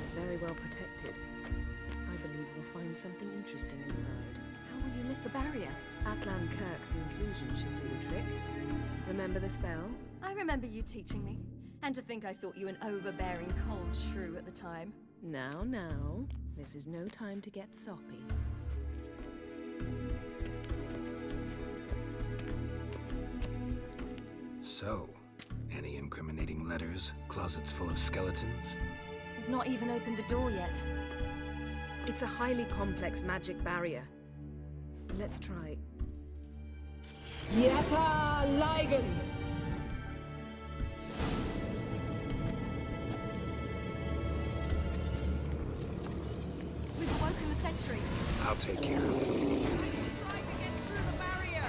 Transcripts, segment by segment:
is very well protected. I believe we'll find something interesting inside. How will you lift the barrier? Atlan Kirk's inclusion should do the trick. Remember the spell? I remember you teaching me. And to think I thought you an overbearing cold shrew at the time. Now, this is no time to get soppy. So, any incriminating letters? Closets full of skeletons? You've not even opened the door yet. It's a highly complex magic barrier. Let's try. Yata Ligen! We've awoken the sentry. I'll take care of it. I should try to get through the barrier!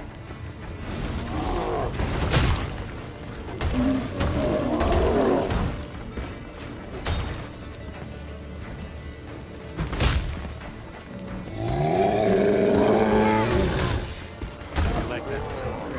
I like that sound.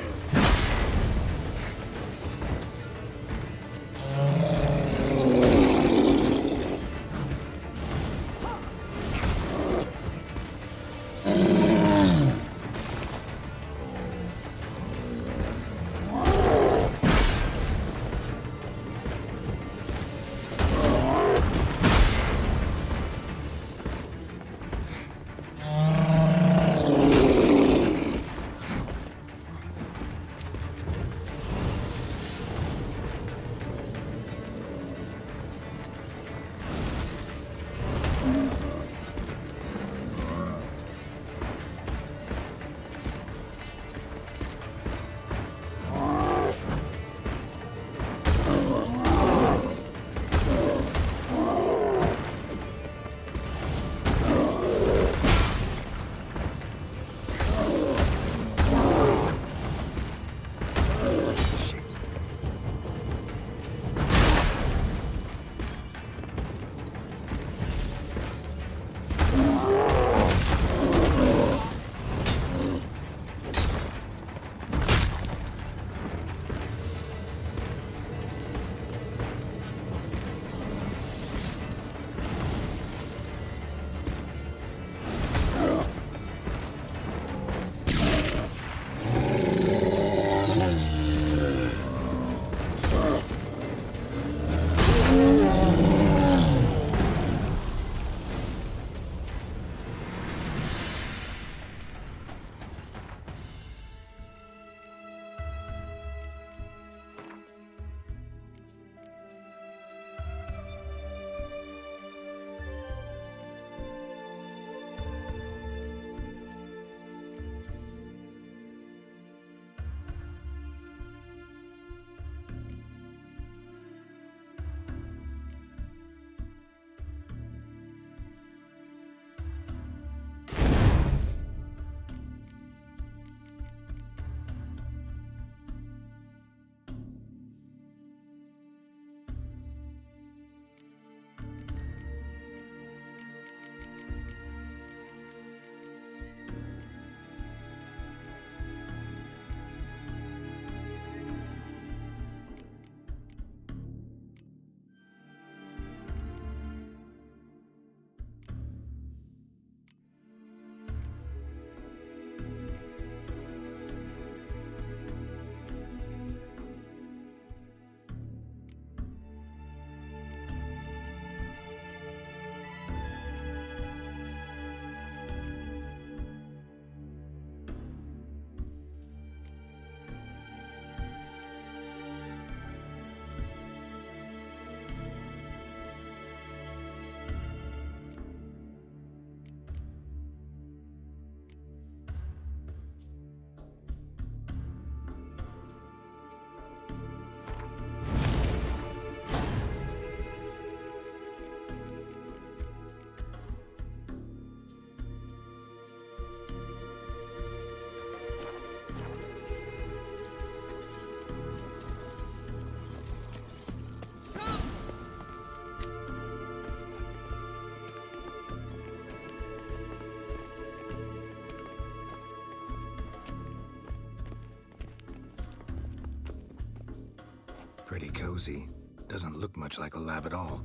Pretty cozy. Doesn't look much like a lab at all.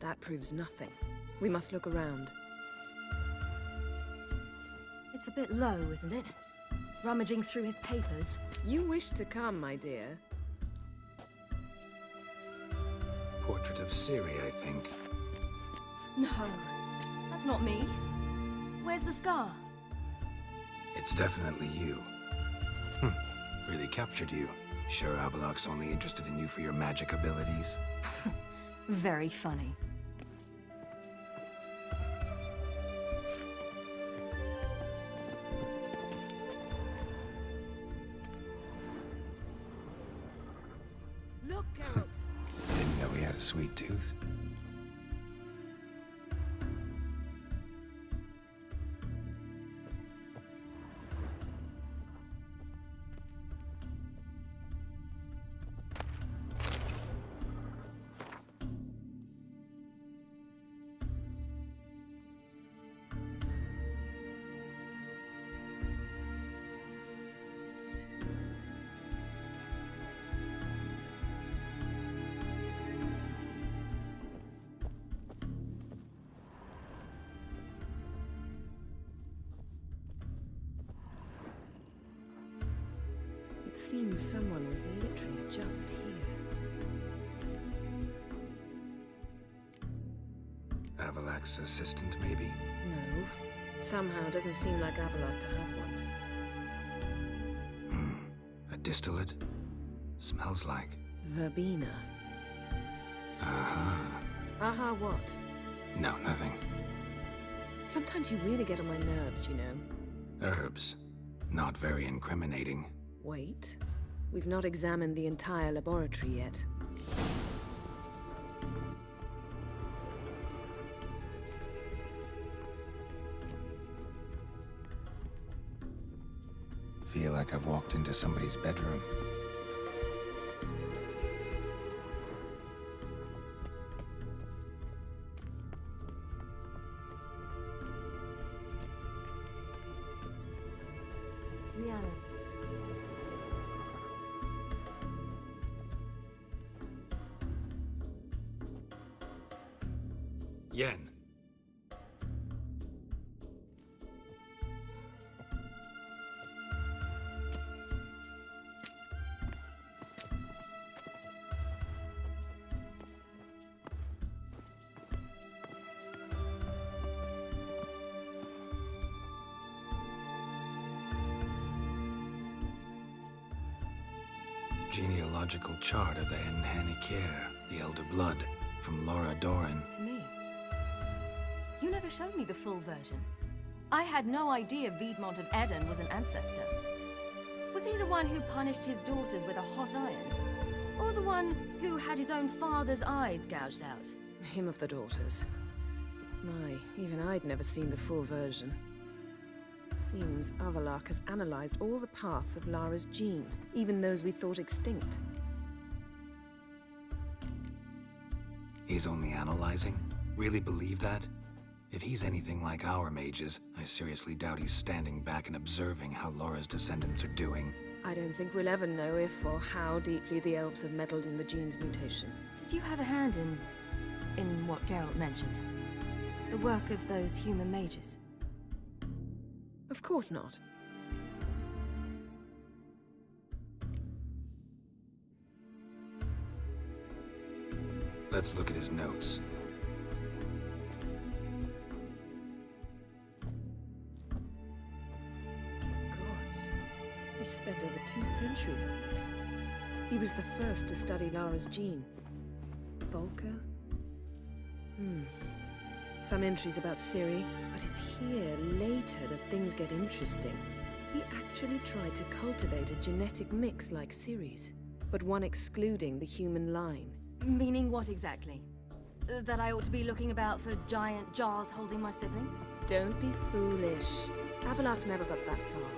That proves nothing. We must look around. It's a bit low, isn't it? Rummaging through his papers. You wish to come, my dear. Portrait of Ciri, I think. No, that's not me. Where's the scar? It's definitely you. Really captured you. Sure Avallac'h's only interested in you for your magic abilities? Very funny. Look, Geralt! Didn't know he had a sweet tooth. It seems someone was literally just here. Avallac'h's assistant, maybe? No. Somehow it doesn't seem like Avallac'h to have one. A distillate? Smells like. Verbena. Aha. Aha, what? No, nothing. Sometimes you really get on my nerves, you know. Herbs. Not very incriminating. Wait. We've not examined the entire laboratory yet. Feel like I've walked into somebody's bedroom. Rhiannon. Yen. Genealogical chart of the Enhanikir, the Elder Blood, from Laura Doran. To me. You never showed me the full version. I had no idea Viedmont of Eden was an ancestor. Was he the one who punished his daughters with a hot iron? Or the one who had his own father's eyes gouged out? Him of the daughters. My, even I'd never seen the full version. Seems Avallac'h has analyzed all the paths of Lara's gene, even those we thought extinct. He's only analyzing? Really believe that? If he's anything like our mages, I seriously doubt he's standing back and observing how Laura's descendants are doing. I don't think we'll ever know if or how deeply the elves have meddled in the gene's mutation. Did you have a hand in what Geralt mentioned? The work of those human mages? Of course not. Let's look at his notes. Gods. He spent over 2 centuries on this. He was the first to study Lara's gene. Volker? Some entries about Ciri, but it's here, later, that things get interesting. He actually tried to cultivate a genetic mix like Ciri's, but one excluding the human line. Meaning what exactly? That I ought to be looking about for giant jars holding my siblings? Don't be foolish. Avallac'h never got that far.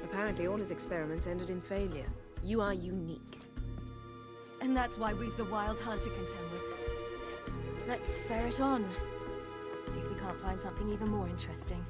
Apparently all his experiments ended in failure. You are unique. And that's why we've the Wild Hunt to contend with. Let's ferret on. See if we can't find something even more interesting.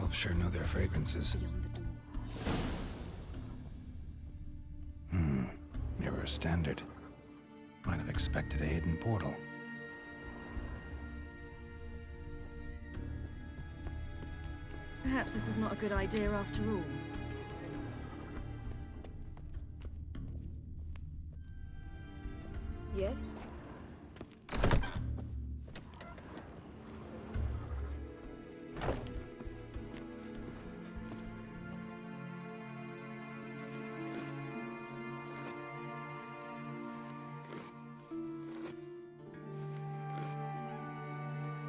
elves sure know their fragrances. Beyond the door. Mirror standard. Might have expected a hidden portal. Perhaps this was not a good idea after all. Yes?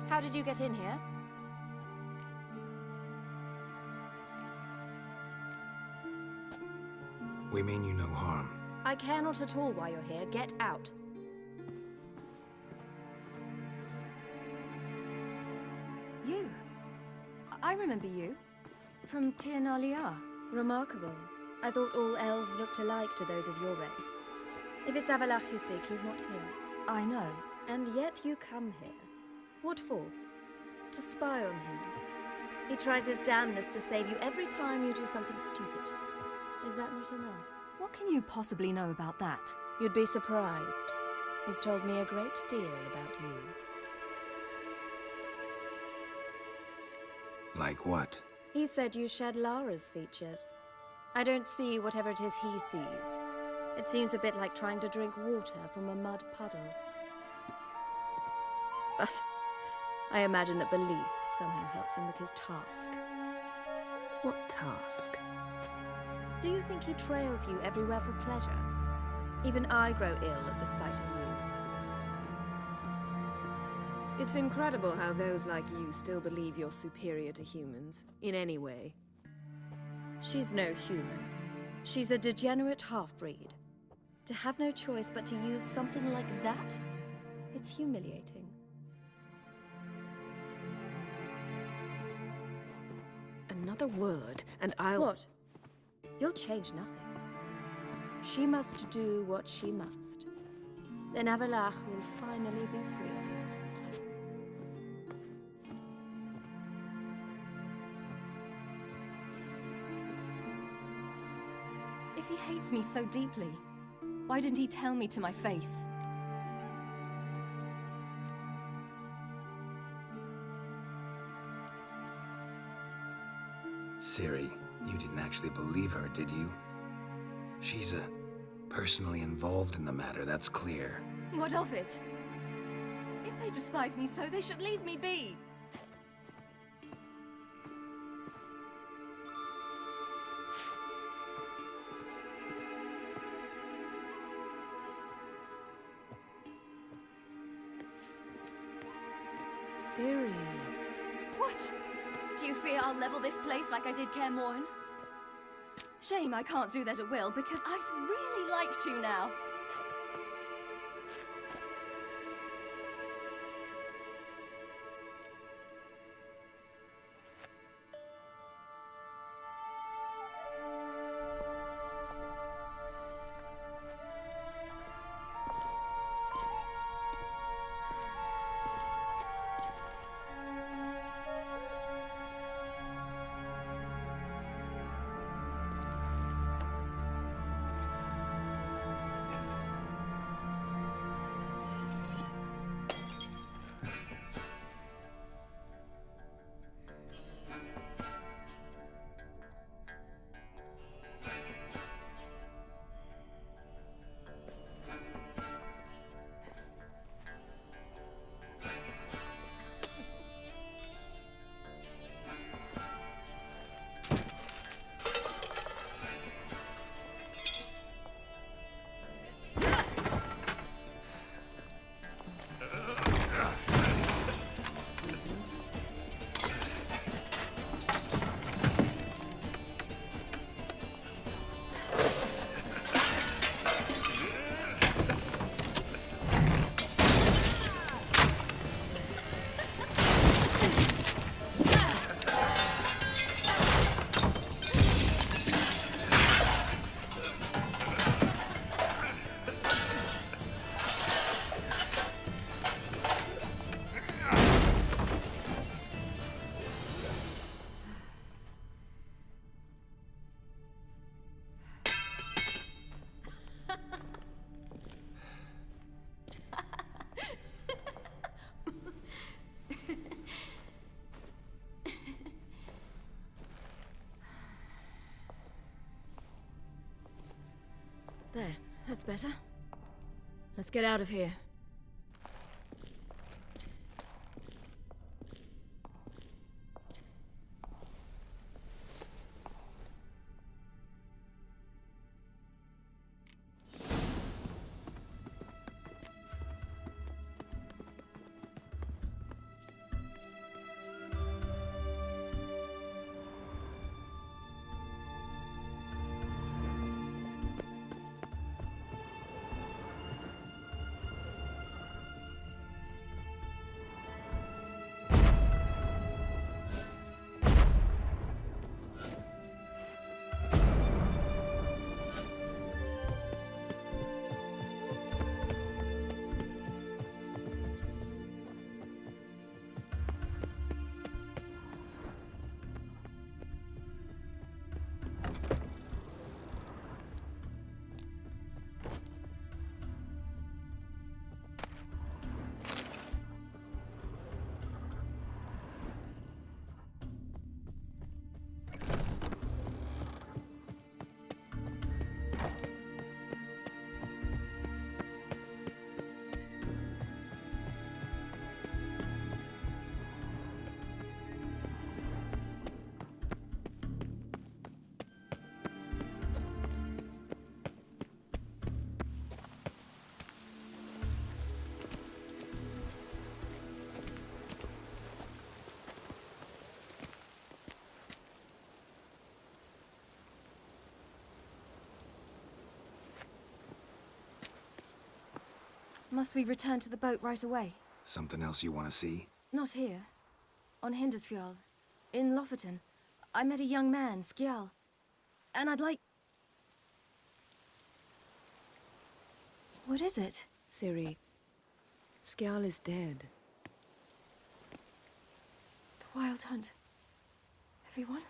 How did you get in here? We mean you no harm. I care not at all why you're here. Get out. You? I remember you. From Tir Nalia. Remarkable. I thought all elves looked alike to those of your race. If it's Avalach you seek, he's not here. I know. And yet you come here. What for? To spy on him. He tries his damnedest to save you every time you do something stupid. Is that not enough? What can you possibly know about that? You'd be surprised. He's told me a great deal about you. Like what? He said you shared Lara's features. I don't see whatever it is he sees. It seems a bit like trying to drink water from a mud puddle. But I imagine that belief somehow helps him with his task. What task? Do you think he trails you everywhere for pleasure? Even I grow ill at the sight of you. It's incredible how those like you still believe you're superior to humans, in any way. She's no human. She's a degenerate half-breed. To have no choice but to use something like that? It's humiliating. Another word, and I'll... What? You'll change nothing. She must do what she must. Then Avalach will finally be free of her. If he hates me so deeply, why didn't he tell me to my face? Ciri, you didn't actually believe her, did you? She's personally involved in the matter, that's clear. What of it? If they despise me so, they should leave me be. Ciri... What? Do you fear I'll level this place like I did Kaer Morhen? Shame I can't do that at will, because I'd really like to now. There, that's better. Let's get out of here. Must we return to the boat right away? Something else you want to see? Not here. On Hindersfjall. In Lofoten. I met a young man, Skjal. And I'd like... What is it? Ciri, Skjal is dead. The Wild Hunt. Everyone?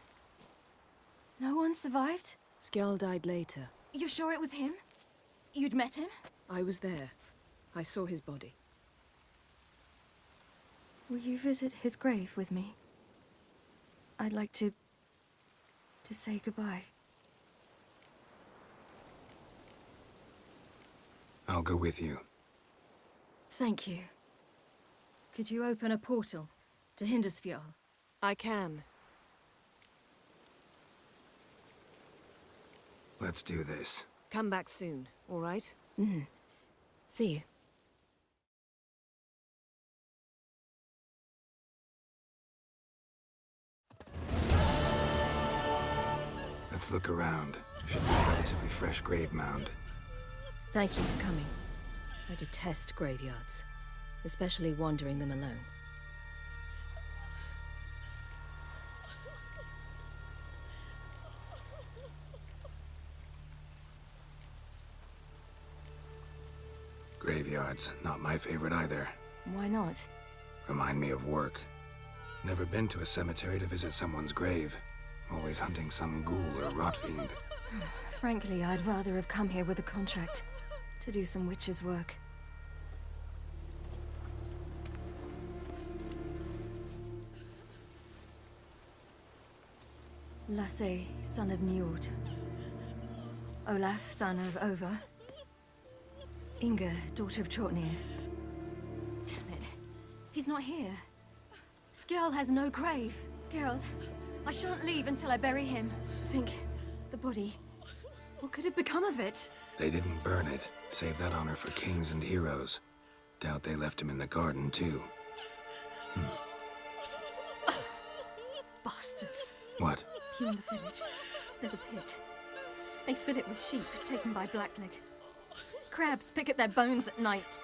No one survived? Skjal died later. You sure it was him? You'd met him? I was there. I saw his body. Will you visit his grave with me? I'd like to say goodbye. I'll go with you. Thank you. Could you open a portal to Hindersfjall? I can. Let's do this. Come back soon, all right? See you. Let's look around. Should be a relatively fresh grave mound. Thank you for coming. I detest graveyards, especially wandering them alone. Graveyards, not my favorite either. Why not? Remind me of work. Never been to a cemetery to visit someone's grave. Always hunting some ghoul or rot fiend. Frankly, I'd rather have come here with a contract to do some witch's work. Lasse, son of Njord. Olaf, son of Over. Inga, daughter of Trotnir. Damn it. He's not here. Skjal has no grave. Geralt, I shan't leave until I bury him. Think, the body. What could have become of it? They didn't burn it. Save that honor for kings and heroes. Doubt they left him in the garden, too. Bastards. What? Beyond the village, there's a pit. They fill it with sheep taken by Blackleg. Crabs pick at their bones at night.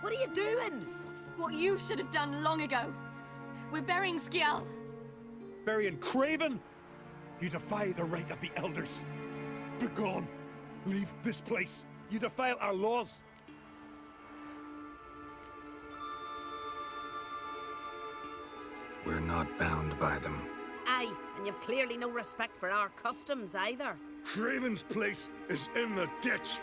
What are you doing? What you should have done long ago. We're burying Skjal. Burying Craven? You defy the right of the elders. Begone. Leave this place. You defile our laws. We're not bound by them. Aye, and you've clearly no respect for our customs either. Craven's place is in the ditch.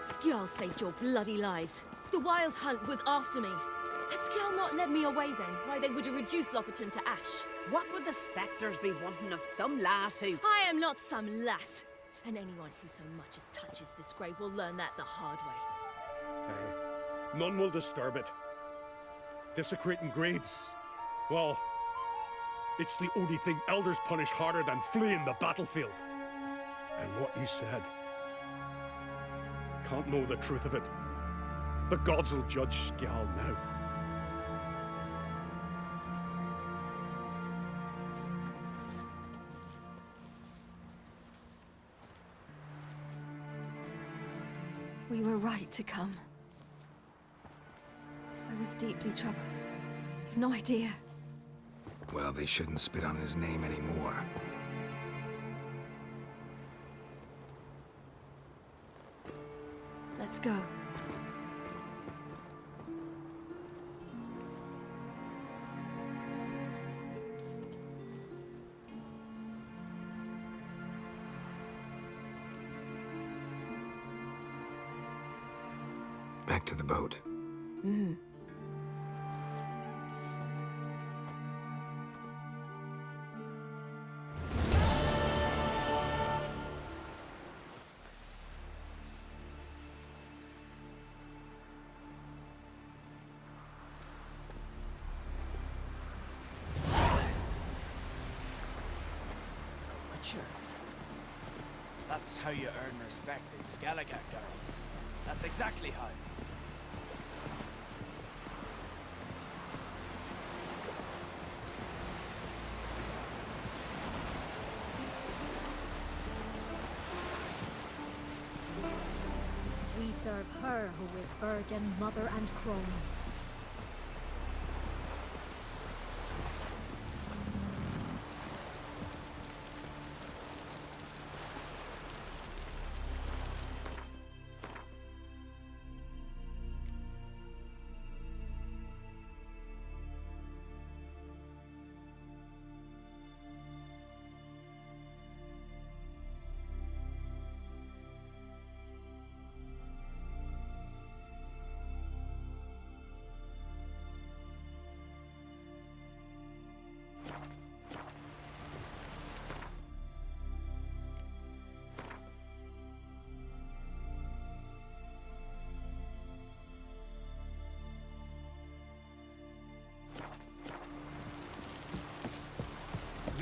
Skjal saved your bloody lives. The Wild Hunt was after me. Had Skjal not led me away then, why they would have reduced Lofoten to ash. What would the spectres be wanting of some lass who... I am not some lass. And anyone who so much as touches this grave will learn that the hard way. None will disturb it. Desecrating graves. Well, it's the only thing elders punish harder than fleeing the battlefield. And what you said. Can't know the truth of it. The gods will judge Skjal now. We were right to come. I was deeply troubled. You've no idea. Well, they shouldn't spit on his name anymore. Let's go. Back to the boat. Witcher. That's how you earn respect in Skellige, Geralt. That's exactly how. We serve her who is virgin, mother, and crone.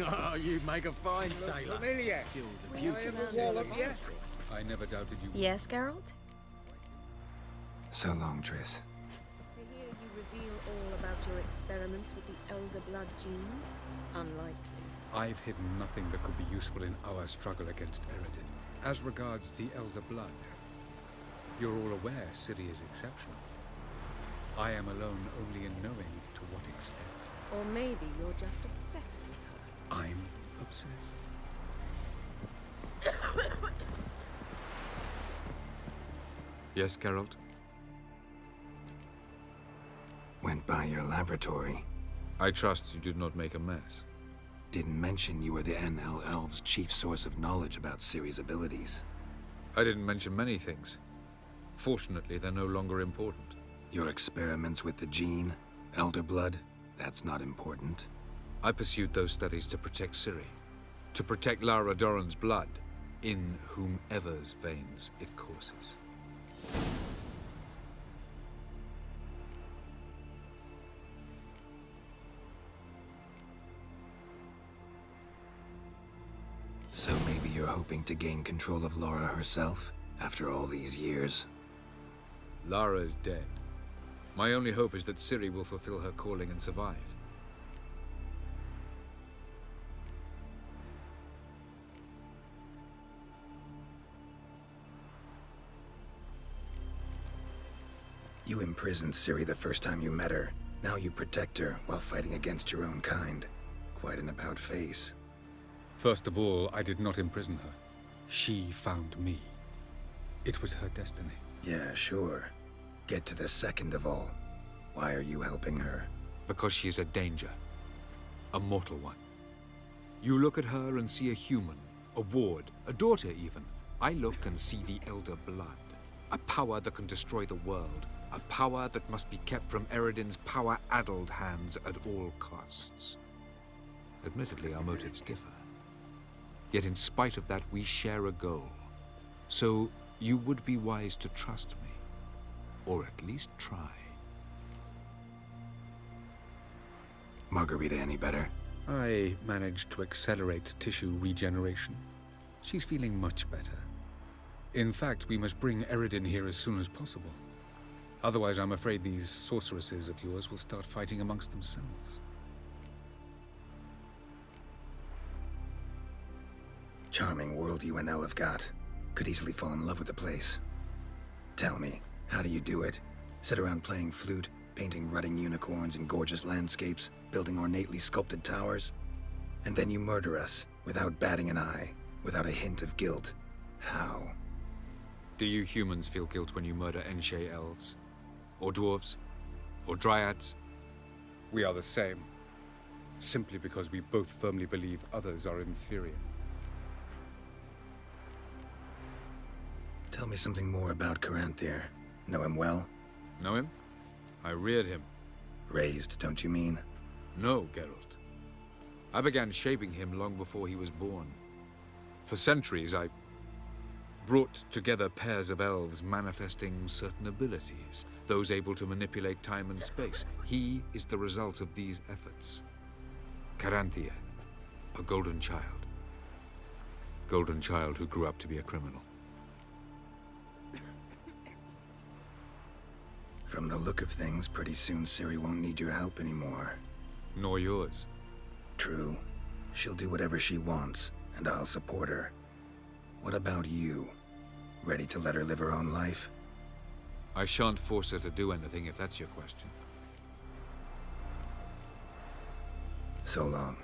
Oh, you make a fine sailor. Familiar. The beauty of Wallop, yeah? I never doubted you. Yes, Geralt? So long, Triss. To hear you reveal all about your experiments with the Elder Blood gene? Unlikely. I've hidden nothing that could be useful in our struggle against Eredin. As regards the Elder Blood, you're all aware Ciri is exceptional. I am alone only in knowing to what extent. Or maybe you're just obsessed with her. I'm obsessed. Yes, Geralt? Went by your laboratory. I trust you did not make a mess. Didn't mention you were the NL Elves' chief source of knowledge about Ciri's abilities. I didn't mention many things. Fortunately, they're no longer important. Your experiments with the gene, Elder Blood, that's not important. I pursued those studies to protect Ciri. To protect Lara Dorren's blood, in whomever's veins it courses. So maybe you're hoping to gain control of Lara herself, after all these years? Lara is dead. My only hope is that Ciri will fulfill her calling and survive. You imprisoned Ciri the first time you met her. Now you protect her while fighting against your own kind. Quite an about-face. First of all, I did not imprison her. She found me. It was her destiny. Yeah, sure. Get to the second of all. Why are you helping her? Because she is a danger. A mortal one. You look at her and see a human, a ward, a daughter even. I look and see the Elder Blood. A power that can destroy the world. A power that must be kept from Eredin's power-addled hands at all costs. Admittedly, our motives differ. Yet in spite of that, we share a goal. So, you would be wise to trust me. Or at least try. Margarita any better? I managed to accelerate tissue regeneration. She's feeling much better. In fact, we must bring Eredin here as soon as possible. Otherwise, I'm afraid these sorceresses of yours will start fighting amongst themselves. Charming world you and Elle have got. Could easily fall in love with the place. Tell me, how do you do it? Sit around playing flute, painting rutting unicorns in gorgeous landscapes, building ornately sculpted towers? And then you murder us, without batting an eye, without a hint of guilt. How? Do you humans feel guilt when you murder Enshe elves? Or dwarves? Or dryads? We are the same. Simply because we both firmly believe others are inferior. Tell me something more about Caranthir. Know him well? Know him? I reared him. Raised, don't you mean? No, Geralt. I began shaping him long before he was born. For centuries, I brought together pairs of elves manifesting certain abilities, those able to manipulate time and space. He is the result of these efforts. Caranthir, a golden child. Golden child who grew up to be a criminal. From the look of things, pretty soon Ciri won't need your help anymore. Nor yours. True. She'll do whatever she wants, and I'll support her. What about you? Ready to let her live her own life? I shan't force her to do anything if that's your question. So long.